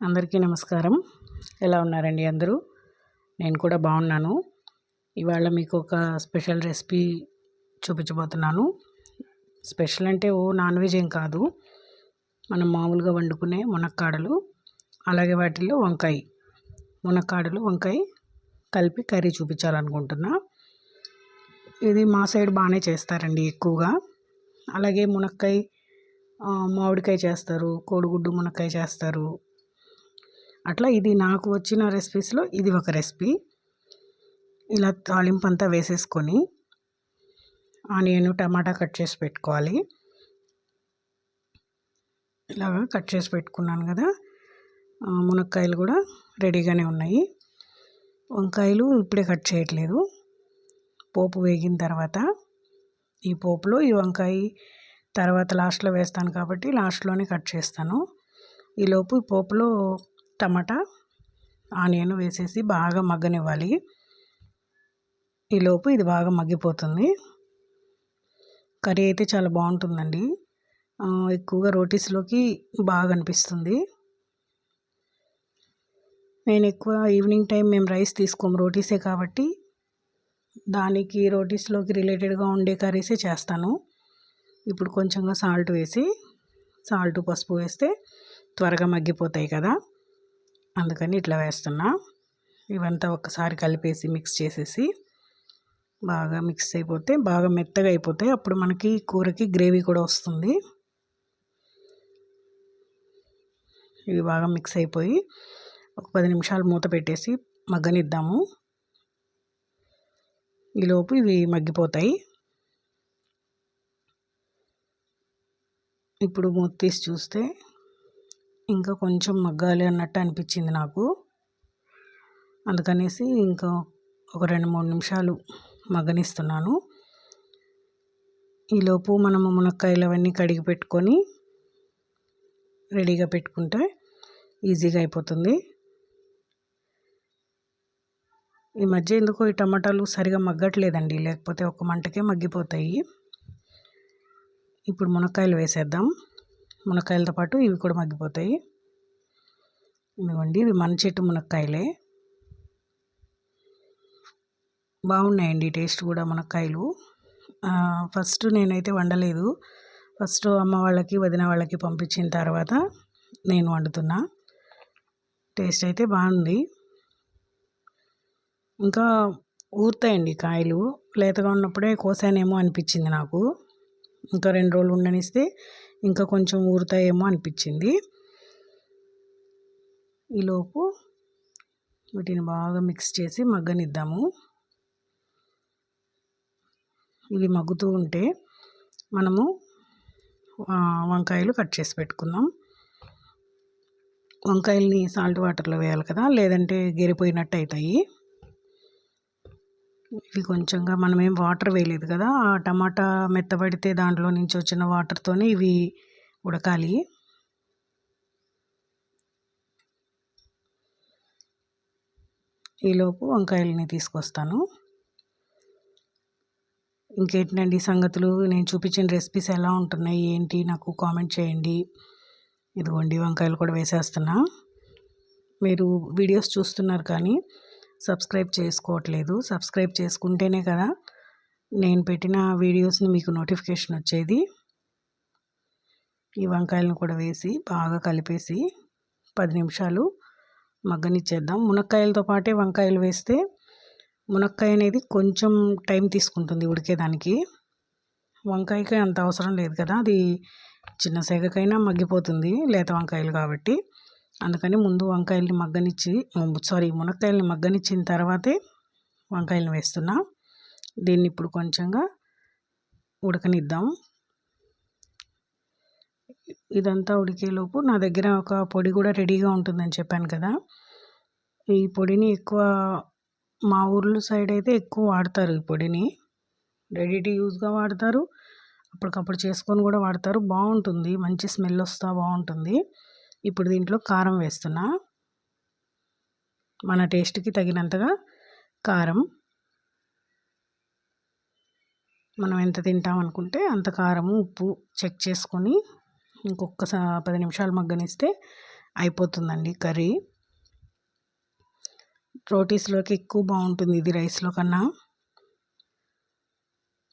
అందరికీ నమస్కారం. ఎలా ఉన్నారండి అందరూ? నేను కూడా బాగున్నాను. ఇవాళ మీకు ఒక స్పెషల్ రెసిపీ చూపించబోతున్నాను. స్పెషల్ అంటే నాన్ వెజ్ ఏం కాదు. మనం మామూలుగా వండుకునే మునక్కాడలు, అలాగే వాటిల్లో వంకాయ, మునక్కాడలు వంకాయ కలిపి కర్రీ చూపించాలనుకుంటున్నా. ఇది మా సైడ్ బాగానే చేస్తారండి ఎక్కువగా. అలాగే మునక్కాయ మామిడికాయ చేస్తారు, కోడిగుడ్డు మునక్కాయ చేస్తారు. అట్లా ఇది నాకు వచ్చిన రెసిపీస్లో ఇది ఒక రెసిపీ. ఇలా తాలింపు అంతా వేసేసుకొని ఆనియన్ టమాటా కట్ చేసి పెట్టుకోవాలి. ఇలాగా కట్ చేసి పెట్టుకున్నాను కదా. మునక్కాయలు కూడా రెడీగానే ఉన్నాయి. వంకాయలు ఇప్పుడే కట్ చేయట్లేదు, పోపు వేగిన తర్వాత ఈ పోపులో ఈ వంకాయ తర్వాత లాస్ట్లో వేస్తాను కాబట్టి లాస్ట్లోనే కట్ చేస్తాను. ఈలోపు పోపులో టమాటా ఆనియన్ వేసేసి బాగా మగ్గనివ్వాలి. ఈలోపు ఇది బాగా మగ్గిపోతుంది. కర్రీ అయితే చాలా బాగుంటుందండి. ఎక్కువగా రోటీస్లోకి బాగా అనిపిస్తుంది. నేను ఎక్కువ ఈవినింగ్ టైం మేము రైస్ తీసుకోము, రోటీసే కాబట్టి దానికి రోటీస్లోకి రిలేటెడ్గా ఉండే కర్రీసే చేస్తాను. ఇప్పుడు కొంచెంగా సాల్ట్ వేసి, సాల్ట్ పసుపు వేస్తే త్వరగా మగ్గిపోతాయి కదా, అందుకని ఇట్లా వేస్తున్నా. ఇవంతా ఒకసారి కలిపేసి మిక్స్ చేసేసి బాగా మిక్స్ అయిపోతే బాగా మెత్తగా అయిపోతాయి. అప్పుడు మనకి కూరకి గ్రేవీ కూడా వస్తుంది. ఇవి బాగా మిక్స్ అయిపోయి ఒక 10 నిమిషాలు మూత పెట్టేసి మగ్గనిద్దాము. ఈలోపు ఇవి మగ్గిపోతాయి. ఇప్పుడు మూత తీసి చూస్తే ఇంకా కొంచెం మగ్గాలి అన్నట్టు అనిపించింది నాకు. అందుకనేసి ఇంకా ఒక 2-3 నిమిషాలు మగ్గనిస్తున్నాను. ఈలోపు మనము మునక్కాయలు అవన్నీ కడిగి పెట్టుకొని రెడీగా పెట్టుకుంటే ఈజీగా అయిపోతుంది. ఈ మధ్య ఎందుకో ఈ టమాటాలు సరిగా మగ్గట్లేదండి, లేకపోతే ఒక మంటకే మగ్గిపోతాయి. ఇప్పుడు మునక్కాయలు వేసేద్దాం. మునక్కాయలతో పాటు ఇవి కూడా మగ్గిపోతాయి. ఇదిగోండి, ఇవి మన చెట్టు మునక్కాయలే, బాగున్నాయండి టేస్ట్ కూడా మునక్కాయలు. ఫస్ట్ నేనైతే వండలేదు. ఫస్ట్ అమ్మ వాళ్ళకి వదిన వాళ్ళకి పంపించిన తర్వాత నేను వండుతున్నా. టేస్ట్ అయితే బాగుంది. ఇంకా ఊరుతాయండి కాయలు, లేతగా ఉన్నప్పుడే కోసానేమో అనిపించింది నాకు. ఇంకా 2 రోజులు ఉండనిస్తే ఇంకా కొంచెం ఊరుతాయేమో అనిపించింది. ఈలోపు వీటిని బాగా మిక్స్ చేసి మగ్గనిద్దాము. ఇవి మగ్గుతూ ఉంటే మనము వంకాయలు కట్ చేసి పెట్టుకుందాం. వంకాయల్ని సాల్ట్ వాటర్లో వేయాలి కదా, లేదంటే గెరిపోయినట్టు అవుతాయి. ఇవి కొంచెంగా మనమేం వాటర్ వేయలేదు కదా, ఆ టమాటా మెత్తబడితే దాంట్లో నుంచి వచ్చిన వాటర్తోనే ఇవి ఉడకాలి. ఈలోపు వంకాయలని తీసుకొస్తాను. ఇంకేంటండి సంగతులు? నేను చూపించిన రెసిపీస్ ఎలా ఉంటున్నాయి ఏంటి నాకు కామెంట్ చేయండి. ఇదిగోండి, వంకాయలు కూడా వేసేస్తున్నా. మీరు వీడియోస్ చూస్తున్నారు కానీ సబ్స్క్రైబ్ చేసుకోవట్లేదు. సబ్స్క్రైబ్ చేసుకుంటేనే కదా నేను పెట్టిన వీడియోస్ని మీకు నోటిఫికేషన్ వచ్చేది. ఈ వంకాయలను కూడా వేసి బాగా కలిపేసి 10 నిమిషాలు మగ్గనిచ్చేద్దాం. మునక్కాయలతో పాటే వంకాయలు వేస్తే మునక్కాయ అనేది కొంచెం టైం తీసుకుంటుంది ఉడికేదానికి. వంకాయకి అంత అవసరం లేదు కదా, అది చిన్న సెగకైనా మగ్గిపోతుంది లేత వంకాయలు కాబట్టి. అందుకని ముందు వంకాయల్ని మునక్కాయల్ని మగ్గనిచ్చిన తర్వాతే వంకాయలను వేస్తున్నా. దీన్ని ఇప్పుడు కొంచెంగా ఉడకనిద్దాం. ఇదంతా ఉడికేలోపు నా దగ్గర ఒక పొడి కూడా రెడీగా ఉంటుందని చెప్పాను కదా. ఈ పొడిని ఎక్కువ మా ఊర్లో సైడ్ అయితే ఎక్కువ వాడతారు. ఈ పొడిని రెడీ టు యూజ్గా వాడతారు, అప్పటికప్పుడు చేసుకొని కూడా వాడతారు. బాగుంటుంది, మంచి స్మెల్ వస్తూ బాగుంటుంది. ఇప్పుడు దీంట్లో కారం వేస్తున్నా. మన టేస్ట్కి తగినంతగా కారం, మనం ఎంత తింటాం అనుకుంటే అంత కారము ఉప్పు చెక్ చేసుకొని ఇంకొక 10 నిమిషాలు మగ్గనిస్తే అయిపోతుందండి కర్రీ. రోటీస్లోకి ఎక్కువ బాగుంటుంది ఇది రైస్లో కన్నా.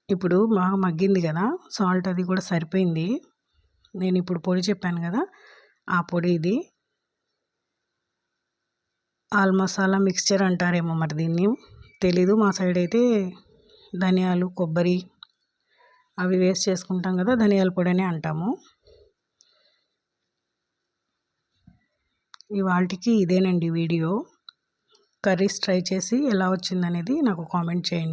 ఇప్పుడు బాగా మగ్గింది కదా, సాల్ట్ అది కూడా సరిపోయింది. నేను ఇప్పుడు పొడి చెప్పాను కదా, ఆ పొడి ఇది. ఆల్ మసాలా మిక్స్చర్ అంటారేమో మరి దీన్ని, తెలీదు. మా సైడ్ అయితే ధనియాలు, కొబ్బరి అవి వేస్ట్ చేసుకుంటాం కదా, ధనియాల పొడి అని అంటాము. ఇవాళకి ఇదేనండి వీడియో. కర్రీస్ ట్రై చేసి ఎలా వచ్చిందనేది నాకు కామెంట్ చేయండి.